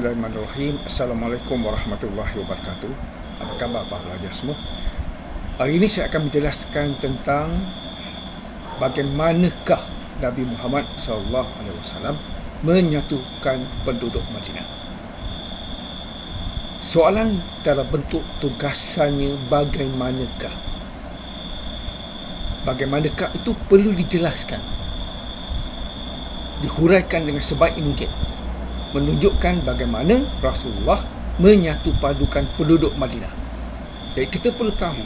Bismillahirrahmanirrahim. Assalamualaikum warahmatullahi wabarakatuh. Apa khabar para pelajar semua? Hari ini saya akan menjelaskan tentang bagaimanakah Nabi Muhammad SAW menyatukan penduduk Madinah. Soalan dalam bentuk tugasannya bagaimanakah? Bagaimanakah itu perlu dijelaskan, dihuraikan dengan sebaik mungkin, menunjukkan bagaimana Rasulullah menyatu padukan penduduk Madinah. Jadi kita perlu tahu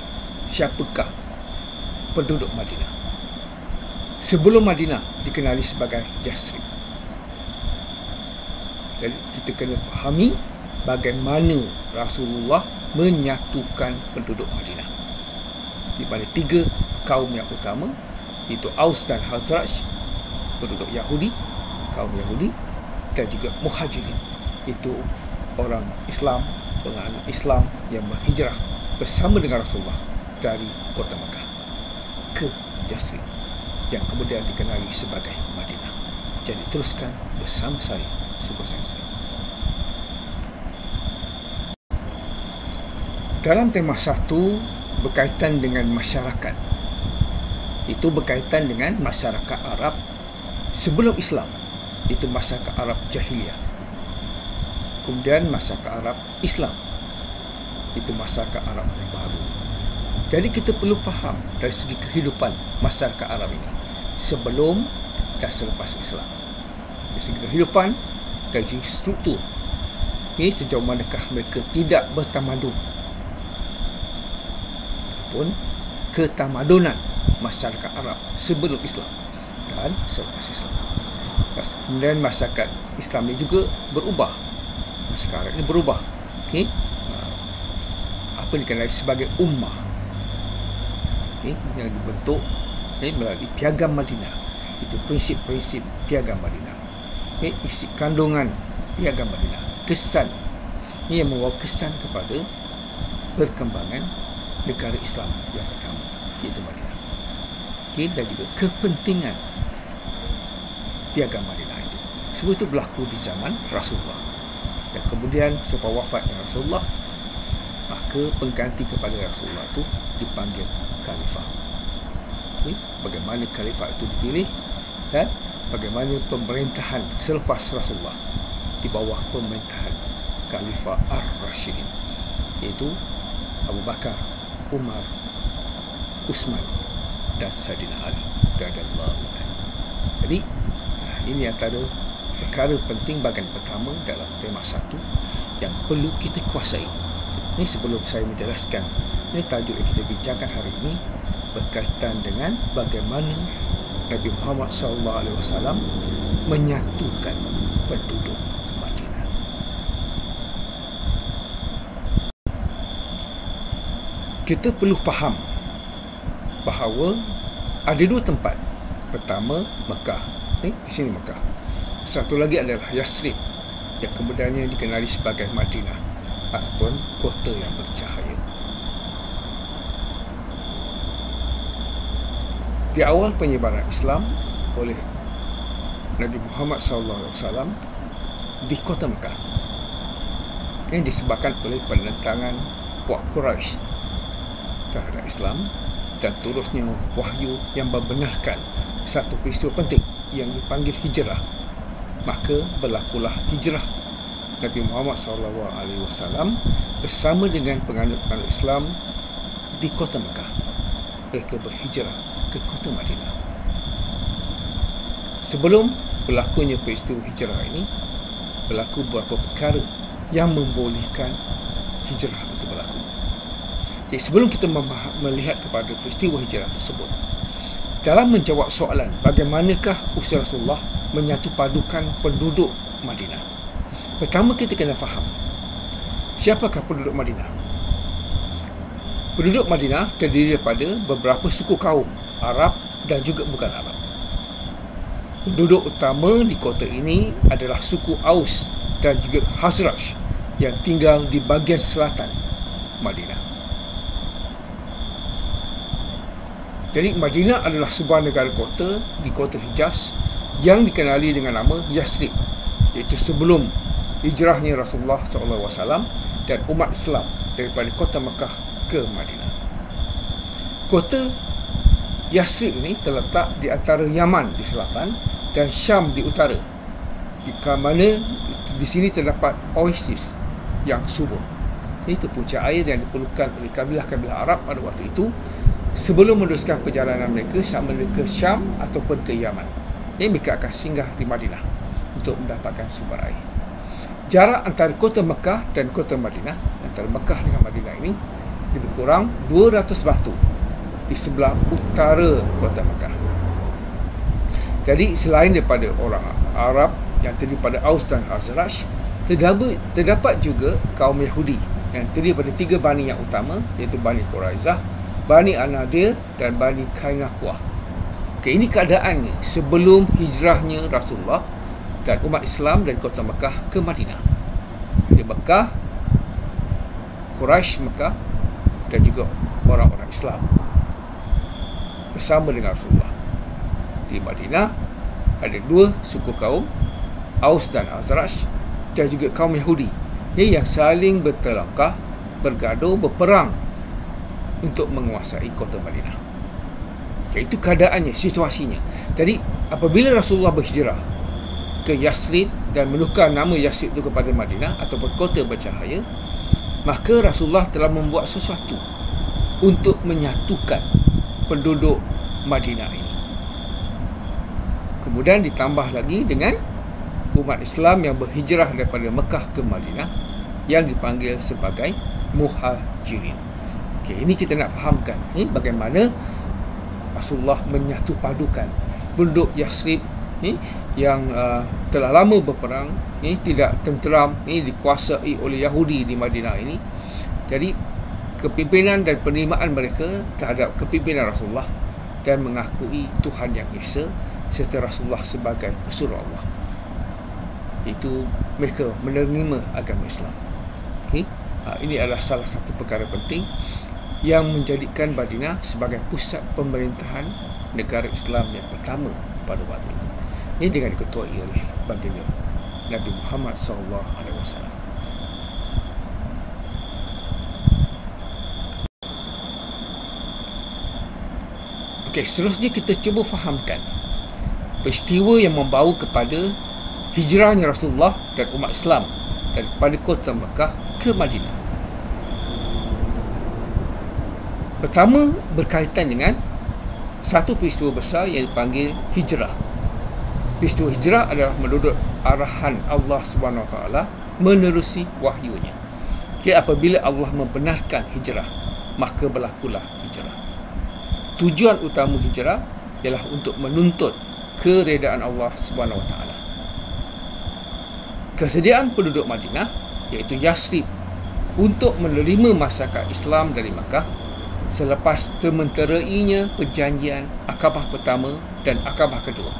siapakah penduduk Madinah. Sebelum Madinah dikenali sebagai Yasrib. Jadi kita kena fahami bagaimana Rasulullah menyatukan penduduk Madinah. Di mana tiga kaum yang utama, iaitu Aus dan Khazraj, penduduk Yahudi, kaum Yahudi, dan juga Muhajirin, itu orang Islam, penganut Islam yang berhijrah bersama dengan Rasulullah dari kota Mekah ke Yasrib, yang kemudian dikenali sebagai Madinah. Jadi teruskan bersama saya, sungguh saya. Dalam tema 1 berkaitan dengan masyarakat, itu berkaitan dengan masyarakat Arab sebelum Islam, itu masyarakat Arab Jahiliyah. Kemudian masyarakat Arab Islam, itu masyarakat Arab yang baru. Jadi kita perlu faham dari segi kehidupan masyarakat Arab ini sebelum dan selepas Islam. Dari segi kehidupan, dari segi struktur, ini sejauh manakah mereka tidak bertamadun, ataupun ketamadunan masyarakat Arab sebelum Islam dan selepas Islam. Kemudian masyarakat Islam ini juga berubah. Masyarakat Arab ini berubah. Okay? Apa dikenali sebagai ummah, yang dibentuk melalui Piagam Madinah. Itu prinsip-prinsip Piagam Madinah. Isi kandungan Piagam Madinah, kesan ini yang membawa kesan kepada perkembangan negara Islam yang pertama, iaitu Madinah. Dan juga kepentingan Piagam Madinah itu. Semua itu berlaku di zaman Rasulullah. Dan kemudian selepas wafatnya Rasulullah, maka pengganti kepada Rasulullah itu dipanggil Khalifah. Bagaimana Khalifah itu dipilih dan bagaimana pemerintahan selepas Rasulullah di bawah pemerintahan Khalifah Ar-Rashidin, iaitu Abu Bakar, Umar, Utsman dan Sayyidina Ali radhiyallahu anhu. Jadi ini antara perkara penting bahagian pertama dalam tema 1 yang perlu kita kuasai. Ini sebelum saya menjelaskan, ini tajuk yang kita bincangkan hari ini berkaitan dengan bagaimana Nabi Muhammad SAW menyatukan penduduk Madinah. Kita perlu faham bahawa ada dua tempat. Pertama, Mekah. Di sini Mekah. Satu lagi adalah Yasrib, yang kemudiannya dikenali sebagai Madinah ataupun kota yang bercahaya. Di awal penyebaran Islam oleh Nabi Muhammad SAW di kota Mekah, yang disebabkan oleh penentangan puak Quraisy terhadap Islam dan turusnya wahyu yang membenarkan satu peristiwa penting yang dipanggil hijrah. Maka berlakulah hijrah Nabi Muhammad SAW bersama dengan penganut-penganut Islam di kota Mekah. Mereka berhijrah ke kota Madinah. Sebelum berlakunya peristiwa hijrah ini, berlaku beberapa perkara yang membolehkan hijrah itu berlaku. Jadi sebelum kita melihat kepada peristiwa hijrah tersebut, dalam menjawab soalan bagaimanakah usaha Rasulullah menyatu padukan penduduk Madinah, pertama kita kena faham siapakah penduduk Madinah. Penduduk Madinah terdiri daripada beberapa suku kaum Arab dan juga bukan Arab. Penduduk utama di kota ini adalah suku Aus dan juga Khazraj yang tinggal di bahagian selatan Madinah. Jadi Madinah adalah sebuah negara kota di kota Hijaz yang dikenali dengan nama Yasrib, iaitu sebelum hijrahnya Rasulullah SAW dan umat Islam daripada kota Mekah ke Madinah. Kota Yasrib ini terletak di antara Yaman di selatan dan Syam di utara, di mana di sini terdapat oasis yang subur. Itu puncak air yang diperlukan oleh kabilah-kabilah Arab pada waktu itu sebelum meneruskan perjalanan mereka sama ada ke Syam ataupun ke Yaman. Mereka akan singgah di Madinah untuk mendapatkan sumber air. Jarak antara kota Mekah dan kota Madinah, antara Mekah dengan Madinah ini lebih kurang 200 batu di sebelah utara kota Mekah. Jadi selain daripada orang Arab yang terdiri pada Aus dan Khazraj, terdapat juga kaum Yahudi yang terdiri pada 3 bani yang utama, iaitu Bani Quraizah, Bani An-Nadir dan Bani Qainuqah. Ini keadaannya sebelum hijrahnya Rasulullah dan umat Islam dari kota Mekah ke Madinah. Di Mekah, Quraisy Mekah dan juga orang-orang Islam bersama dengan Rasulullah. Di Madinah ada 2 suku kaum, Aus dan Khazraj, dan juga kaum Yahudi yang saling bertelangkah, bergaduh, berperang untuk menguasai kota Madinah. Itu keadaannya, situasinya. Jadi apabila Rasulullah berhijrah ke Yasrib dan menukar nama Yasrib itu kepada Madinah ataupun kota bercahaya, maka Rasulullah telah membuat sesuatu untuk menyatukan penduduk Madinah ini. Kemudian ditambah lagi dengan umat Islam yang berhijrah daripada Mekah ke Madinah yang dipanggil sebagai Muhajirin. Ini kita nak fahamkan bagaimana Rasulullah menyatu padukan penduduk Yasrib yang telah lama berperang, tidak tenteram, dikuasai oleh Yahudi di Madinah ini. Jadi kepimpinan dan penerimaan mereka terhadap kepimpinan Rasulullah dan mengakui Tuhan yang Esa serta Rasulullah sebagai pesuruh Allah, itu mereka menerima agama Islam. Ini adalah salah satu perkara penting yang menjadikan Madinah sebagai pusat pemerintahan negara Islam yang pertama pada waktu itu. Ini dengan diketuai oleh baginda Nabi Muhammad SAW. Seterusnya kita cuba fahamkan peristiwa yang membawa kepada hijrahnya Rasulullah dan umat Islam daripada kota Mekah ke Madinah. Pertama, berkaitan dengan satu peristiwa besar yang dipanggil hijrah. Peristiwa hijrah adalah menurut arahan Allah SWT menerusi wahyunya. Apabila Allah membenarkan hijrah, maka berlakulah hijrah. Tujuan utama hijrah ialah untuk menuntut keredaan Allah SWT. Kesediaan penduduk Madinah, iaitu Yasrib, untuk menerima masyarakat Islam dari Makkah selepas termenterainya perjanjian Aqabah pertama dan Aqabah kedua,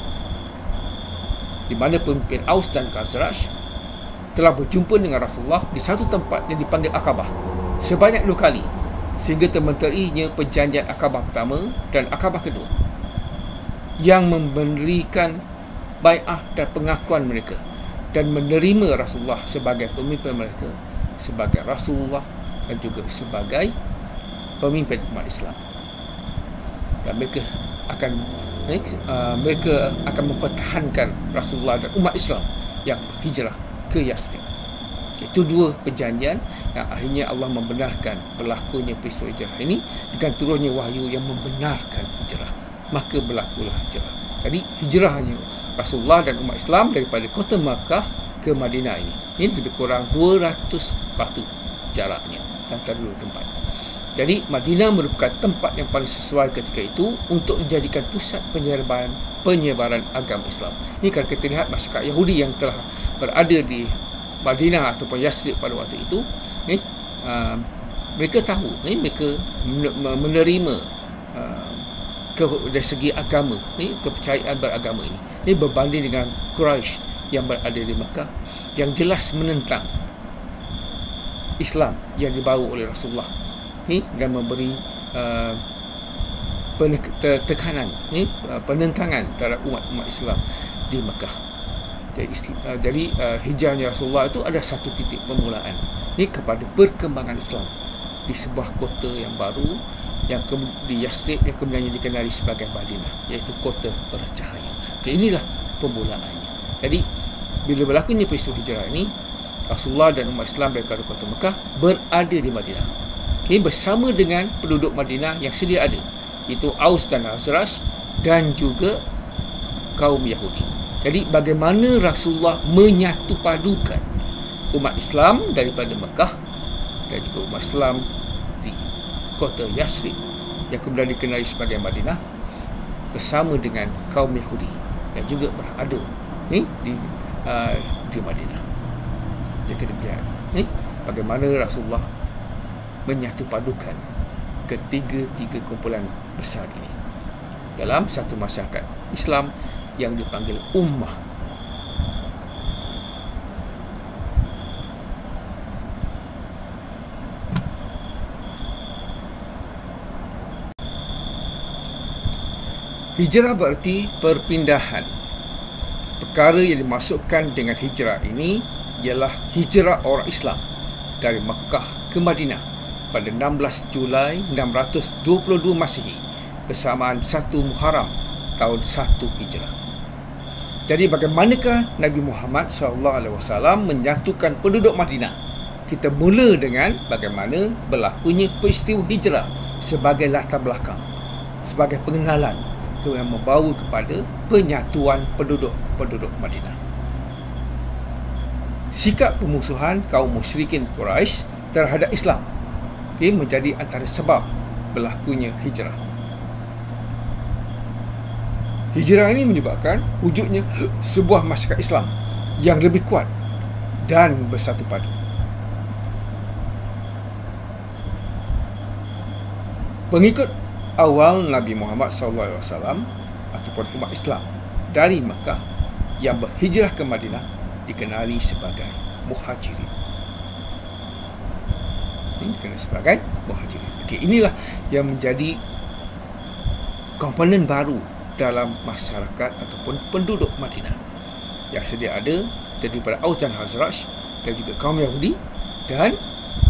di mana pemimpin Aus dan Khazraj telah berjumpa dengan Rasulullah di satu tempat yang dipanggil Aqabah sebanyak 2 kali, sehingga termenterainya perjanjian Aqabah pertama dan Aqabah kedua yang memberikan bai'ah dan pengakuan mereka dan menerima Rasulullah sebagai pemimpin mereka, sebagai Rasulullah dan juga sebagai pemimpin umat Islam. Dan mereka akan mempertahankan Rasulullah dan umat Islam yang hijrah ke Yasrib. Itu 2 perjanjian yang akhirnya Allah membenarkan berlakunya peristiwa hijrah ini dengan turunnya wahyu yang membenarkan hijrah, maka berlakulah hijrah. Jadi hijrahnya Rasulullah dan umat Islam daripada kota Makkah ke Madinah ini lebih kurang 200 batu jaraknya antara 2 tempat. Jadi Madinah merupakan tempat yang paling sesuai ketika itu untuk menjadikan pusat penyebaran agama Islam. Ini kalau kita lihat masyarakat Yahudi yang telah berada di Madinah ataupun Yasrib pada waktu itu, mereka tahu, mereka menerima dari segi agama, kepercayaan beragama ini berbanding dengan Quraisy yang berada di Mekah yang jelas menentang Islam yang dibawa oleh Rasulullah dan memberi tekanan, penentangan terhadap umat Islam di Mekah. Jadi hijrahnya Rasulullah itu ada satu titik permulaan ini kepada perkembangan Islam di sebuah kota yang baru yang di Yasrib yang kemudian dikenali sebagai Madinah, iaitu kota bercahaya. Inilah permulaannya. Jadi bila berlakunya peristiwa hijrah ini, Rasulullah dan umat Islam daripada kota Mekah berada di Madinah, bersama dengan penduduk Madinah yang sedia ada, itu Aus dan Khazraj dan juga kaum Yahudi. Jadi bagaimana Rasulullah menyatupadukan umat Islam daripada Mekah dan juga umat Islam di kota Yasrib yang kemudian dikenali sebagai Madinah bersama dengan kaum Yahudi yang juga berada di Madinah. Jadi demikian bagaimana Rasulullah menyatupadukan ketiga kumpulan besar ini dalam satu masyarakat Islam yang dipanggil ummah. Hijrah berarti perpindahan. Perkara yang dimasukkan dengan hijrah ini ialah hijrah orang Islam dari Mekah ke Madinah pada 16 Julai 622 Masihi bersamaan 1 Muharram tahun 1 Hijrah. Jadi bagaimanakah Nabi Muhammad SAW menyatukan penduduk Madinah? Kita mula dengan bagaimana berlakunya peristiwa hijrah sebagai latar belakang, sebagai pengenalan yang membawa kepada penyatuan penduduk Madinah. Sikap pemusuhan kaum musyrikin Quraisy terhadap Islam menjadi antara sebab berlakunya hijrah. Hijrah ini menyebabkan wujudnya sebuah masyarakat Islam yang lebih kuat dan bersatu padu. Pengikut awal Nabi Muhammad SAW ataupun umat Islam dari Mekah yang berhijrah ke Madinah dikenali sebagai muhajirin. Dikenali sebagai muhajirin. Inilah yang menjadi komponen baru dalam masyarakat ataupun penduduk Madinah yang sedia ada terdiri pada Aus dan Khazraj dan juga kaum Yahudi, dan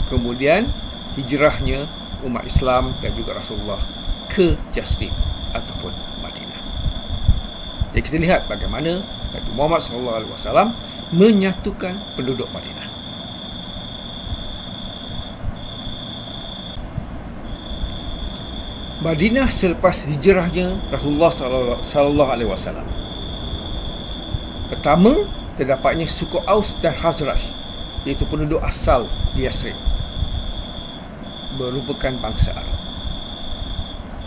kemudian hijrahnya umat Islam dan juga Rasulullah ke Yasrib ataupun Madinah. Jadi kita lihat bagaimana Nabi Muhammad SAW menyatukan penduduk Madinah. Madinah selepas hijrahnya Rasulullah SAW. Pertama, terdapatnya suku Aus dan Khazraj, iaitu penduduk asal di Yasrib, merupakan bangsa Arab.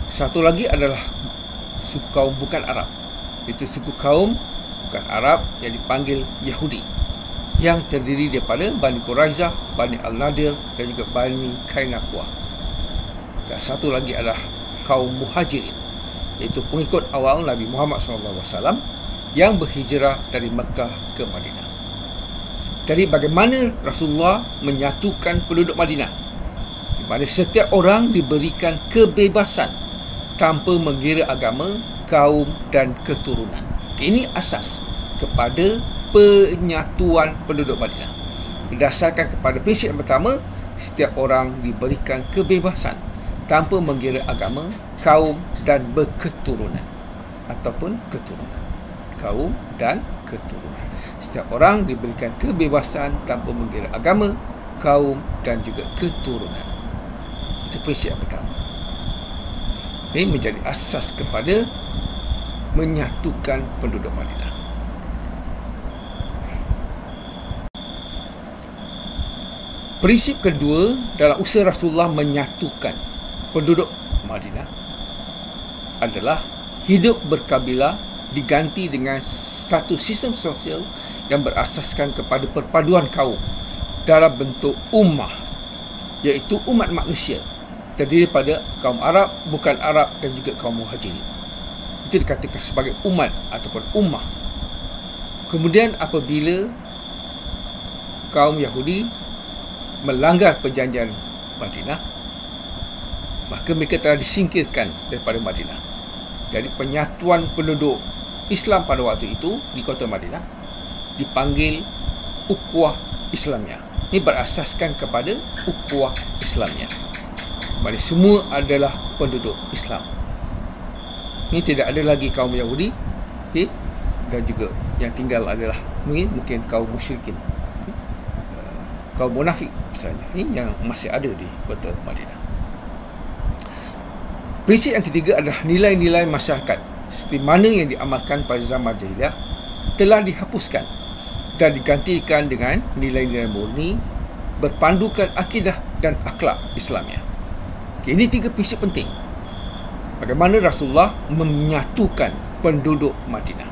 Satu lagi adalah suku kaum bukan Arab, iaitu suku kaum bukan Arab yang dipanggil Yahudi, yang terdiri daripada Bani Quraizah, Bani Al-Nadir dan juga Bani Kainaqwa. Dan satu lagi adalah kaum muhajirin, iaitu pengikut awal Nabi Muhammad SAW yang berhijrah dari Mekah ke Madinah. Jadi bagaimana Rasulullah menyatukan penduduk Madinah, di mana setiap orang diberikan kebebasan tanpa mengira agama, kaum dan keturunan. Ini asas kepada penyatuan penduduk Madinah. Berdasarkan kepada prinsip yang pertama, setiap orang diberikan kebebasan tanpa mengira agama, kaum dan berketurunan ataupun keturunan. Kaum dan keturunan. Setiap orang diberikan kebebasan tanpa mengira agama, kaum dan juga keturunan. Itu prinsip yang pertama. Ini menjadi asas kepada menyatukan penduduk Madinah. Prinsip kedua dalam usaha Rasulullah menyatukan penduduk Madinah adalah hidup berkabilah diganti dengan satu sistem sosial yang berasaskan kepada perpaduan kaum dalam bentuk ummah, iaitu umat manusia terdiri pada kaum Arab, bukan Arab dan juga kaum muhajirin. Itu dikatakan sebagai umat ataupun ummah. Kemudian apabila kaum Yahudi melanggar perjanjian Madinah, maka mereka telah disingkirkan daripada Madinah. Jadi penyatuan penduduk Islam pada waktu itu di kota Madinah dipanggil ukhuwah Islamiyah. Ini berasaskan kepada ukhuwah Islamiyah. Maksudnya semua adalah penduduk Islam. Ini tidak ada lagi kaum Yahudi, okay? Dan juga yang tinggal adalah mungkin kaum musyrikin, kaum munafik misalnya. Ini yang masih ada di kota Madinah. Prinsip yang ketiga adalah nilai-nilai masyarakat seperti mana yang diamalkan pada zaman jahiliyah telah dihapuskan dan digantikan dengan nilai-nilai murni berpandukan akidah dan akhlak Islamiah. Okay, ini 3 prinsip penting bagaimana Rasulullah menyatukan penduduk Madinah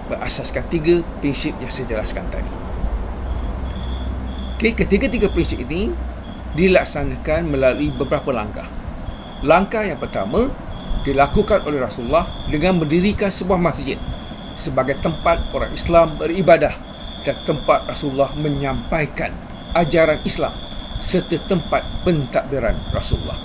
berasaskan 3 prinsip yang saya jelaskan tadi. Okay, ketiga-tiga prinsip ini dilaksanakan melalui beberapa langkah. Langkah yang pertama dilakukan oleh Rasulullah dengan mendirikan sebuah masjid sebagai tempat orang Islam beribadah dan tempat Rasulullah menyampaikan ajaran Islam serta tempat pentadbiran Rasulullah.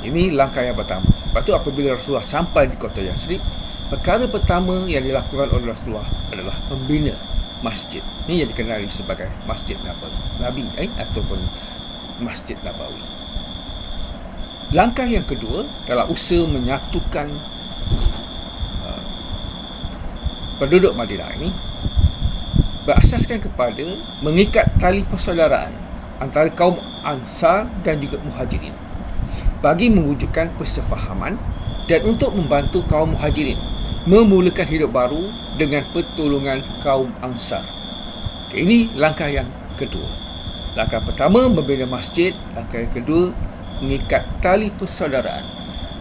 Ini langkah yang pertama. Lepas itu apabila Rasulullah sampai di kota Yathrib, perkara pertama yang dilakukan oleh Rasulullah adalah membina masjid. Ini yang dikenali sebagai Masjid Nabi ataupun Masjid Nabawi. Langkah yang kedua adalah usaha menyatukan penduduk Madinah ini berasaskan kepada mengikat tali persaudaraan antara kaum Ansar dan juga Muhajirin bagi mewujudkan persefahaman dan untuk membantu kaum Muhajirin memulakan hidup baru dengan pertolongan kaum Ansar. Ini langkah yang kedua. Langkah pertama membina masjid, langkah yang kedua mengikat tali persaudaraan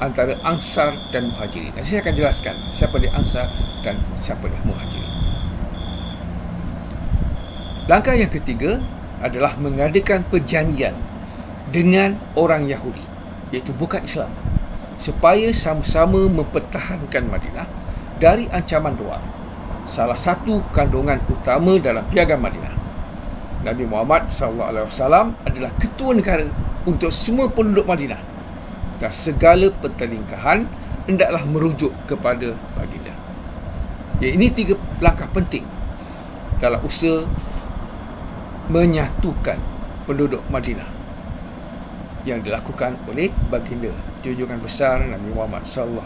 antara Ansar dan Muhajirin. Nanti saya akan jelaskan siapa dia Ansar dan siapa dia Muhajirin. Langkah yang ketiga adalah mengadakan perjanjian dengan orang Yahudi, iaitu bukan Islam, supaya sama-sama mempertahankan Madinah dari ancaman luar. Salah satu kandungan utama dalam piagam Madinah, Nabi Muhammad SAW adalah ketua negara untuk semua penduduk Madinah dan segala pertelingkahan hendaklah merujuk kepada baginda. Ya, ini 3 langkah penting dalam usaha menyatukan penduduk Madinah yang dilakukan oleh baginda junjungan besar Nabi Muhammad SAW.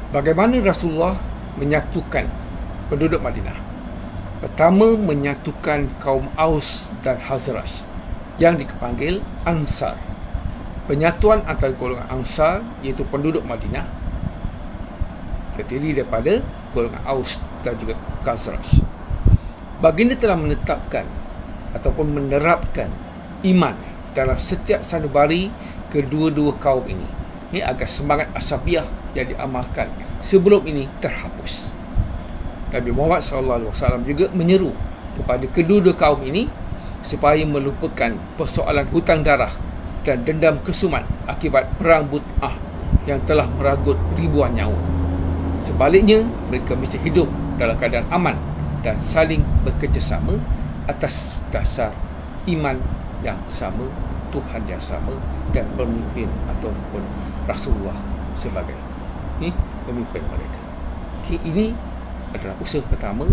Bagaimana Rasulullah menyatukan penduduk Madinah? Pertama, menyatukan kaum Aus dan Khazraj yang dipanggil Ansar. Penyatuan antara golongan Ansar, iaitu penduduk Madinah, terdiri daripada golongan Aus dan juga Khazraj. Baginda telah menetapkan ataupun menerapkan iman dalam setiap sanubari kedua-dua kaum ini. Ini agar semangat asabiah yang diamalkan sebelum ini terhapus. Nabi Muhammad SAW juga menyeru kepada kedua-dua kaum ini supaya melupakan persoalan hutang darah dan dendam kesumat akibat perang But'ah yang telah meragut ribuan nyawa. Sebaliknya, mereka mesti hidup dalam keadaan aman dan saling bekerjasama atas dasar iman yang sama, Tuhan yang sama dan pemimpin ataupun Rasulullah sebagai pemimpin mereka. Ini adalah usaha pertama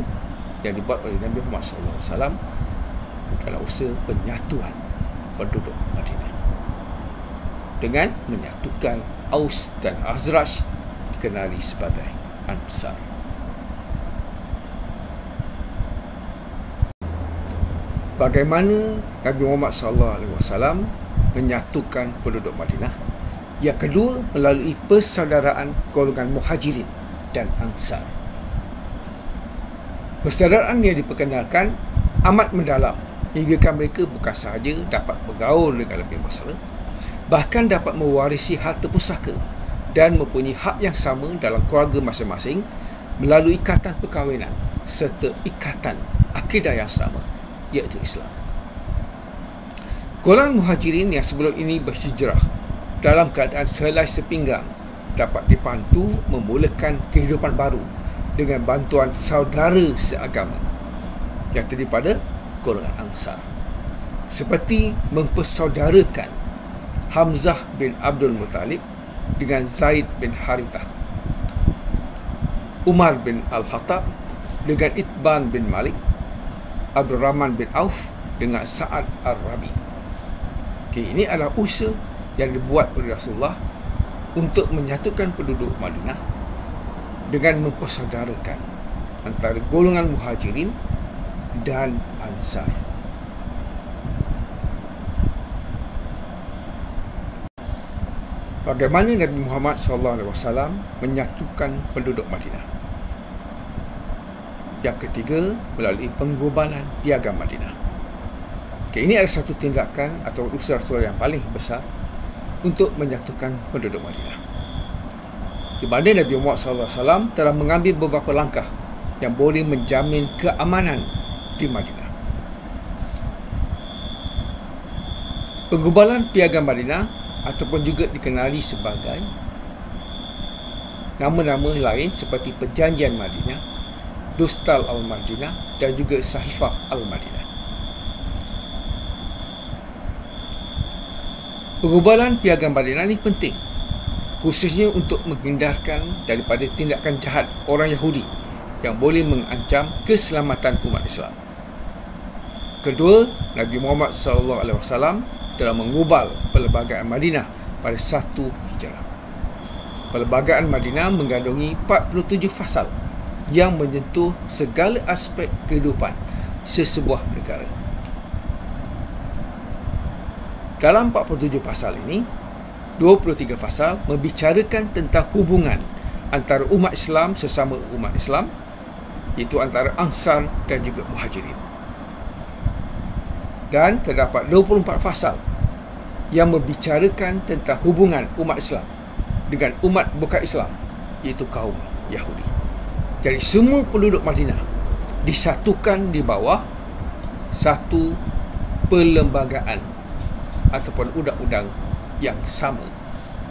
yang dibuat oleh Nabi Muhammad SAW dalam usaha penyatuan penduduk Madinah dengan menyatukan Aus dan Khazraj, dikenali sebagai Ansar. Bagaimana Nabi Muhammad SAW menyatukan penduduk Madinah? Yang kedua, melalui persaudaraan golongan Muhajirin dan Ansar. Persaudaraan yang diperkenalkan amat mendalam hingga mereka bukan sahaja dapat bergaul dengan lebih mesra, bahkan dapat mewarisi harta pusaka dan mempunyai hak yang sama dalam keluarga masing-masing melalui ikatan perkahwinan serta ikatan akidah yang sama, iaitu Islam. Golongan Muhajirin yang sebelum ini berhijrah dalam keadaan sehelai sepinggang dapat dibantu memulakan kehidupan baru dengan bantuan saudara seagama yang terdiri pada golongan Ansar. seperti mempersaudarakan Hamzah bin Abdul Muttalib dengan Zaid bin Harithah, Umar bin Al-Khattab dengan Itban bin Malik, Abdul Rahman bin Auf dengan Sa'ad Ar-Rabi. Ini adalah usaha yang dibuat oleh Rasulullah untuk menyatukan penduduk Madinah dengan mempersaudarakan antara golongan Muhajirin dan Ansar. Bagaimana Nabi Muhammad SAW menyatukan penduduk Madinah? Yang ketiga, melalui penggubalan piagam Madinah. Ini adalah satu tindakan atau usaha Rasulullah yang paling besar untuk menyatukan penduduk Madinah, di mana Nabi Muhammad SAW telah mengambil beberapa langkah yang boleh menjamin keamanan di Madinah. Penggubalan piagam Madinah ataupun juga dikenali sebagai nama-nama lain seperti Perjanjian Madinah, Dustal Al-Madinah dan juga Sahifah Al-Madinah. Penggubalan piagam Madinah ini penting, khususnya untuk menghindarkan daripada tindakan jahat orang Yahudi yang boleh mengancam keselamatan umat Islam. Kedua, Nabi Muhammad SAW telah mengubal Perlembagaan Madinah pada 1 Hijrah. Perlembagaan Madinah mengandungi 47 fasal yang menyentuh segala aspek kehidupan sesebuah negara. Dalam 47 pasal ini, 23 pasal membicarakan tentang hubungan antara umat Islam sesama umat Islam, iaitu antara Ansar dan juga Muhajirin. Dan terdapat 24 pasal yang membicarakan tentang hubungan umat Islam dengan umat bukan Islam, iaitu kaum Yahudi. Jadi semua penduduk Madinah disatukan di bawah satu perlembagaan ataupun undang-undang yang sama,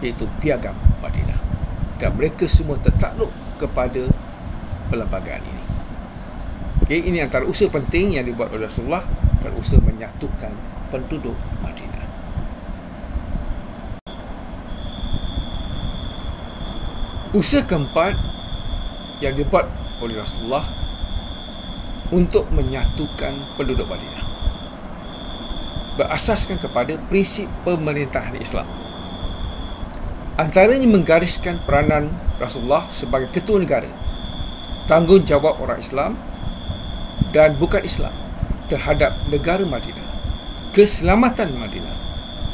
iaitu Piagam Madinah, dan mereka semua tertakluk kepada perlembagaan ini. Ini antara usaha penting yang dibuat oleh Rasulullah dan usaha menyatukan penduduk Madinah. Usaha keempat yang dibuat oleh Rasulullah untuk menyatukan penduduk Madinah berasaskan kepada prinsip pemerintahan Islam. Antaranya menggariskan peranan Rasulullah sebagai ketua negara, tanggungjawab orang Islam dan bukan Islam terhadap negara Madinah, keselamatan Madinah,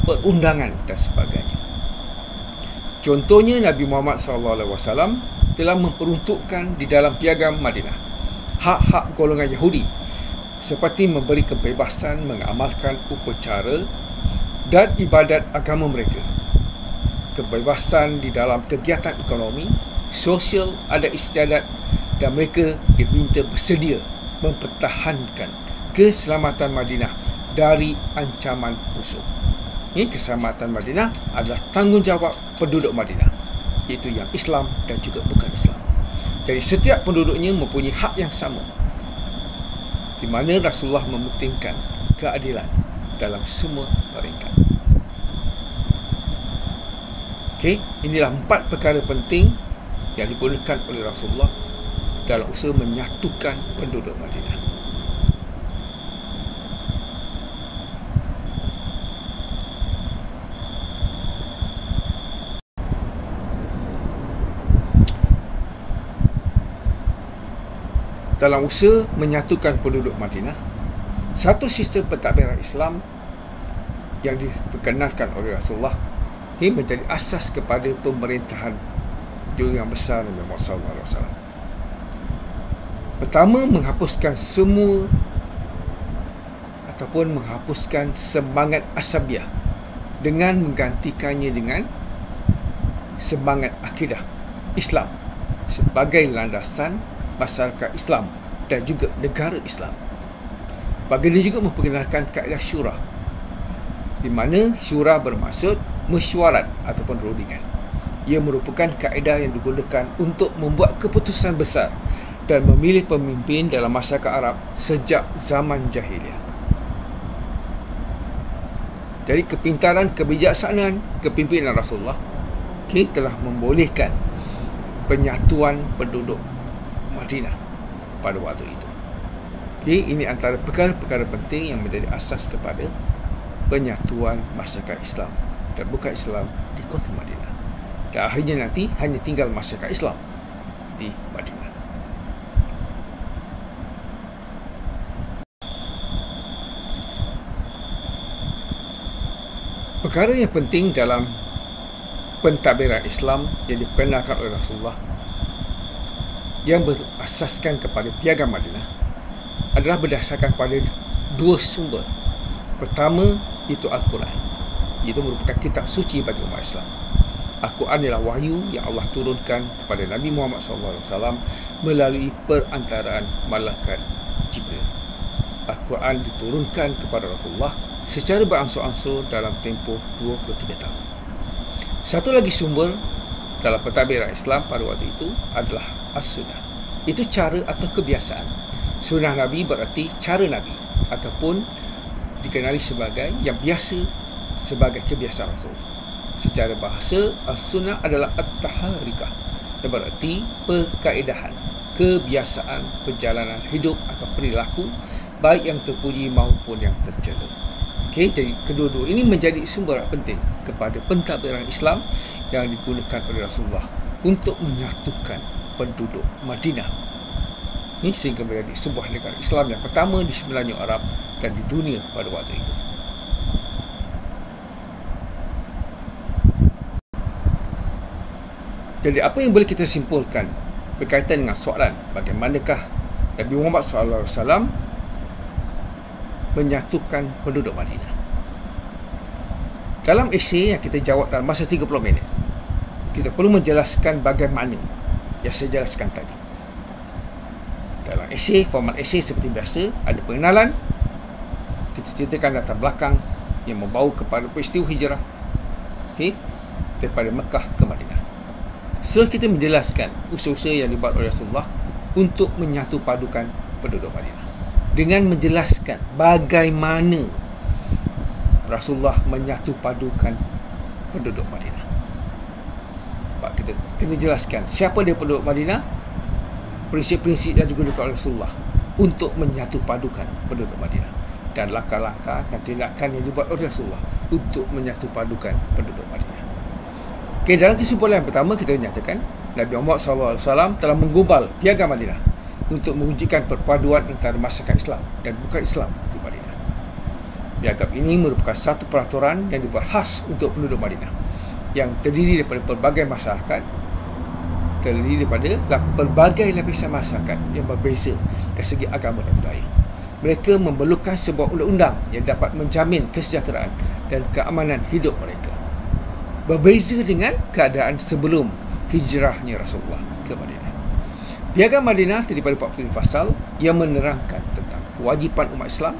perundangan dan sebagainya. Contohnya, Nabi Muhammad SAW telah memperuntukkan di dalam Piagam Madinah hak-hak golongan Yahudi seperti memberi kebebasan mengamalkan upacara dan ibadat agama mereka, kebebasan di dalam kegiatan ekonomi, sosial, adat istiadat, dan mereka diminta bersedia mempertahankan keselamatan Madinah dari ancaman musuh. Keselamatan Madinah adalah tanggungjawab penduduk Madinah, iaitu yang Islam dan juga bukan Islam. Jadi setiap penduduknya mempunyai hak yang sama, di mana Rasulullah mementingkan keadilan dalam semua peringkat. Inilah 4 perkara penting yang digunakan oleh Rasulullah dalam usaha menyatukan penduduk Madinah. Dalam usaha menyatukan penduduk Madinah, satu sistem pentadbiran Islam yang diperkenalkan oleh Rasulullah ini menjadi asas kepada pemerintahan junjungan besar Nabi Muhammad SAW. Pertama, menghapuskan semua ataupun menghapuskan semangat asabiah dengan menggantikannya dengan semangat akidah Islam sebagai landasan masyarakat Islam dan juga negara Islam. Baginda juga memperkenalkan kaedah syura, di mana syura bermaksud mesyuarat ataupun rundingan. Ia merupakan kaedah yang digunakan untuk membuat keputusan besar dan memilih pemimpin dalam masyarakat Arab sejak zaman jahiliah. Jadi kepintaran, kebijaksanaan kepimpinan Rasulullah telah membolehkan penyatuan penduduk Madinah pada waktu itu. Ini antara perkara-perkara penting yang menjadi asas kepada penyatuan masyarakat Islam dan bukan Islam di kota Madinah. Dan akhirnya nanti hanya tinggal masyarakat Islam di Madinah. Perkara yang penting dalam pentadbiran Islam yang diperkenalkan oleh Rasulullah yang berasaskan kepada piagam Madinah adalah berdasarkan pada dua sumber. Pertama, itu Al-Quran. Itu merupakan kitab suci bagi umat Islam. Al-Quran adalah wahyu yang Allah turunkan kepada Nabi Muhammad SAW melalui perantaraan malaikat Jibril. Al-Quran diturunkan kepada Rasulullah secara berangsur-angsur dalam tempoh 23 tahun. Satu lagi sumber dalam pentadbiran Islam pada waktu itu adalah As-Sunnah. Itu cara atau kebiasaan. Sunnah Nabi berarti cara Nabi ataupun dikenali sebagai yang biasa sebagai kebiasaan Rasul. Secara bahasa, As-Sunnah adalah At-Taharikah, yang berarti perkaedahan, kebiasaan perjalanan hidup atau perilaku baik yang terpuji maupun yang tercela. Jadi kedua-dua ini menjadi sumber penting kepada pentadbiran Islam yang digunakan oleh Rasulullah untuk menyatukan penduduk Madinah. Ini sehingga menjadi sebuah negara Islam yang pertama di semenanjung Arab dan di dunia pada waktu itu. Jadi apa yang boleh kita simpulkan berkaitan dengan soalan bagaimanakah Nabi Muhammad SAW menyatukan penduduk Madinah? Dalam esei yang kita jawab dalam masa 30 minit, kita perlu menjelaskan bagaimana yang saya jelaskan tadi. Dalam esei, format esei seperti biasa, ada pengenalan, kita ceritakan latar belakang yang membawa kepada peristiwa hijrah daripada Mekah ke Madinah. Setelah kita menjelaskan usaha-usaha yang dibuat oleh Rasulullah untuk menyatu padukan penduduk Madinah, dengan menjelaskan bagaimana Rasulullah menyatu padukan penduduk Madinah. Sebab kita kena jelaskan siapa dia penduduk Madinah, prinsip-prinsip yang digunakan oleh Rasulullah untuk menyatu padukan penduduk Madinah, dan langkah-langkah dan tindakan yang dibuat oleh Rasulullah untuk menyatu padukan penduduk Madinah. Dalam kesimpulan yang pertama, kita menyatakan Nabi Muhammad SAW telah menggubal piagam Madinah untuk mewujudkan perpaduan antara masyarakat Islam dan bukan Islam di Madinah. Piagam ini merupakan satu peraturan yang dibuat khas untuk penduduk Madinah yang terdiri daripada pelbagai masyarakat, terdiri daripada pelbagai lapisan masyarakat yang berbeza dari segi agama dan budaya. Mereka memerlukan sebuah undang-undang yang dapat menjamin kesejahteraan dan keamanan hidup mereka. Berbeza dengan keadaan sebelum hijrahnya Rasulullah ke Madinah. Piagam Madinah terdiri daripada 40 pasal yang menerangkan tentang kewajipan umat Islam,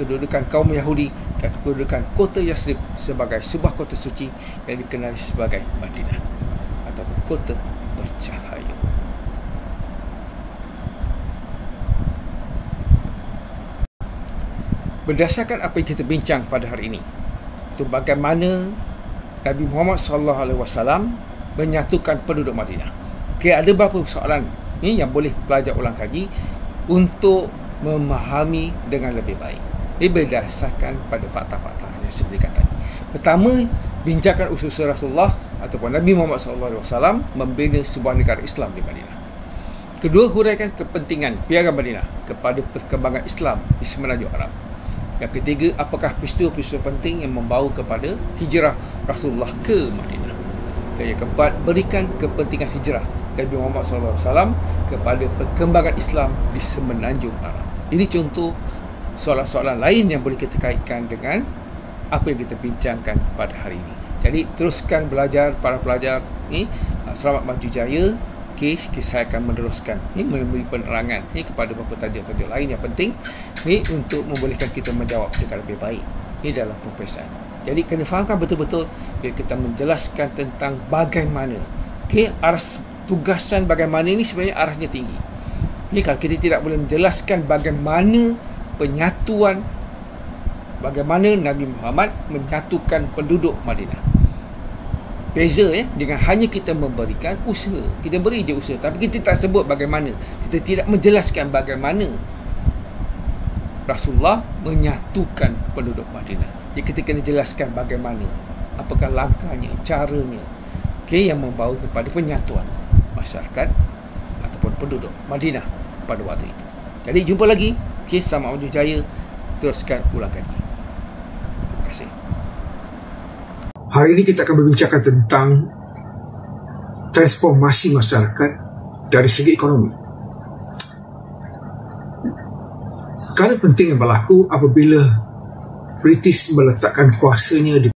kedudukan kaum Yahudi dan kedudukan kota Yasrib sebagai sebuah kota suci yang dikenali sebagai Madinah atau kota bercahaya. Berdasarkan apa yang kita bincang pada hari ini, itu bagaimana Nabi Muhammad SAW menyatukan penduduk Madinah. Ada beberapa soalan yang boleh pelajar ulang kaji untuk memahami dengan lebih baik. Ini berdasarkan pada fakta-fakta yang saya berikan tadi. Pertama, bincangkan usaha Rasulullah ataupun Nabi Muhammad SAW membina sebuah negara Islam di Madinah. Kedua, huraikan kepentingan piagam Madinah kepada perkembangan Islam di semenanjung Arab. Yang ketiga, apakah peristiwa-peristiwa penting yang membawa kepada hijrah Rasulullah ke Madinah. Dan yang keempat, berikan kepentingan hijrah Nabi Muhammad SAW kepada perkembangan Islam di semenanjung Arab. Ini contoh soalan-soalan lain yang boleh kita kaitkan dengan apa yang kita bincangkan pada hari ini. Jadi teruskan belajar para pelajar ni. Selamat maju jaya. Saya akan meneruskan memberi penerangan kepada beberapa tajuk-tajuk lain yang penting untuk membolehkan kita menjawab dengan lebih baik dalam peperiksaan. Jadi kena fahamkan betul-betul bila kita menjelaskan tentang bagaimana arah tugasan bagaimana ini sebenarnya arahnya tinggi. Kalau kita tidak boleh menjelaskan bagaimana penyatuan bagaimana Nabi Muhammad menyatukan penduduk Madinah. Beza dengan hanya kita memberikan usaha. Kita beri je usaha, tapi kita tak sebut bagaimana. Kita tidak menjelaskan bagaimana Rasulullah menyatukan penduduk Madinah. Jadi kita kena jelaskan bagaimana, apakah langkahnya, caranya, yang membawa kepada penyatuan masyarakat ataupun penduduk Madinah pada waktu itu. Jadi jumpa lagi kisah Ma'ruf Jaya, teruskan ulang kaji. Terima kasih. Hari ini kita akan berbincangkan tentang transformasi masyarakat dari segi ekonomi. Perkara penting yang berlaku apabila British meletakkan kuasanya di